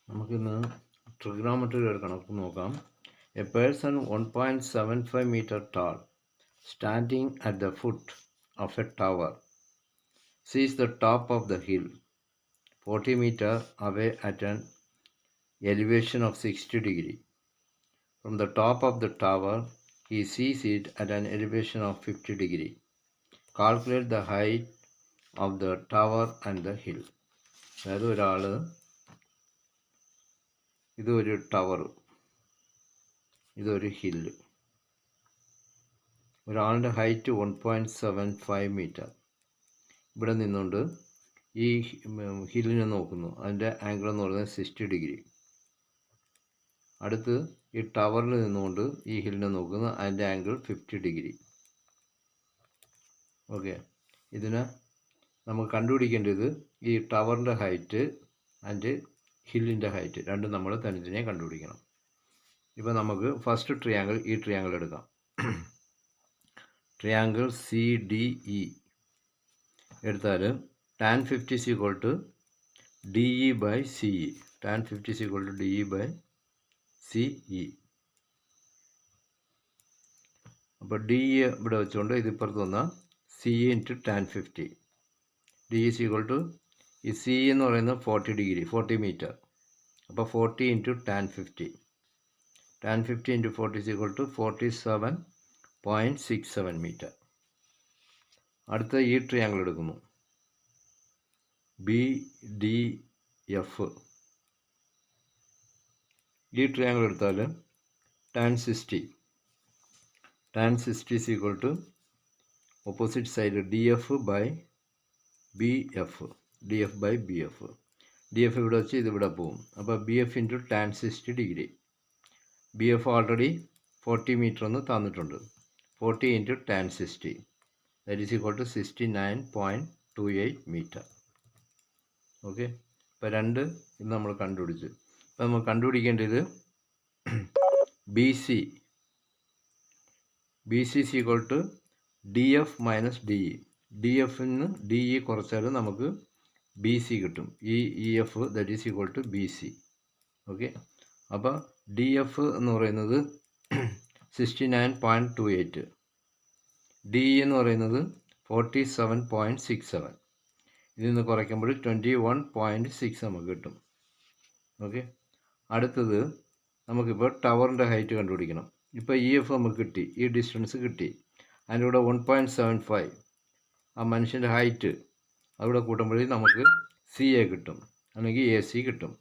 നമുക്കിന്ന് ട്രിഗണോമെട്രിയുടെ ഒരു കണക്ക് നോക്കാം. A person 1.75 meter tall standing at the foot of a tower sees the top of the hill 40 meter away at an elevation of 60 degree. From the top of the tower he sees it at an elevation of 50 degree. Calculate the height of the tower and the hill. അതായത് ഇതൊരു tower, ഇതൊരു hill. ഒരാളുടെ height 1.75 metre. ഇവിടെ നിന്നുകൊണ്ട് ഈ ഹില്ലിനെ നോക്കുന്നു. അതിൻ്റെ angle എന്ന് പറയുന്നത് 60 ഡിഗ്രി. അടുത്ത് ഈ ടവറിൽ നിന്നുകൊണ്ട് ഈ ഹില്ലിനെ നോക്കുന്നു. അതിൻ്റെ ആംഗിൾ 50 ഡിഗ്രി. ഓക്കെ, ഇതിന് നമുക്ക് കണ്ടുപിടിക്കേണ്ടത് ഈ ടവറിൻ്റെ ഹൈറ്റ് ആൻഡ് ഹില്ലിൻ്റെ ഹൈറ്റ് രണ്ടും നമ്മൾ തനിയെ കണ്ടുപിടിക്കണം. ഇപ്പോൾ നമുക്ക് ഫസ്റ്റ് ട്രയാങ്കിൾ, ഈ ട്രയാങ്കിൾ എടുക്കാം. ട്രയാങ്കിൾ CDE എടുത്താൽ tan 50 is equal to DE by CE. tan 50 is equal to DE by CE. അപ്പോൾ DE ഇവിടെ വെച്ചുകൊണ്ട് ഇതിപ്പുറത്ത് വന്നാൽ CE into tan 50. DE is equal to ഈ CE എന്ന് പറയുന്നത് 40 ഡിഗ്രി, 40 മീറ്റർ. അപ്പോൾ 40 into tan 50. tan 50 into 40 is equal to 47.67 meter. അടുത്ത ഈ ട്രയാങ്കിൾ എടുക്കുന്നു, BDF. ഈ ട്രയാങ്കിൾ എടുത്താൽ tan 60 is equal to opposite side DF by BF. DF ഇവിടെ വെച്ച് ഇതിവിടെ പോവും. അപ്പോൾ BF into tan 60 degree. BF already 40 meter എന്ന് തന്നിട്ടുണ്ട്. 40 into tan 60 that is equal to 69.28 meter. Okay, ഇപ്പോൾ ഇത് നമ്മൾ കണ്ടുപിടിച്ചു. ഇപ്പോൾ നമ്മൾ കണ്ടുപിടിക്കേണ്ടത് BC is equal to DF minus DE. DFൽ നിന്ന് DE കുറച്ചാൽ നമുക്ക് BC കിട്ടും. ഈ EF that is equal to BC. Okay, അപ്പോൾ DF എന്ന് പറയുന്നത് 69.28, DE എന്ന് പറയുന്നത് 47.67. ഇതിൽ നിന്ന് കുറയ്ക്കുമ്പോൾ 21.6 നമുക്ക് കിട്ടും. ഓക്കെ, അടുത്തത് നമുക്കിപ്പോൾ ടവറിൻ്റെ ഹൈറ്റ് കണ്ടുപിടിക്കണം. ഇപ്പോൾ EF നമുക്ക് കിട്ടി, ഈ ഡിസ്റ്റൻസ് കിട്ടി. അതിൻ്റെ കൂടെ 1.75 ആ മനുഷ്യൻ്റെ ഹൈറ്റ് അവിടെ കൂട്ടുമ്പോഴേ നമുക്ക് CA കിട്ടും, അല്ലെങ്കിൽ AC കിട്ടും.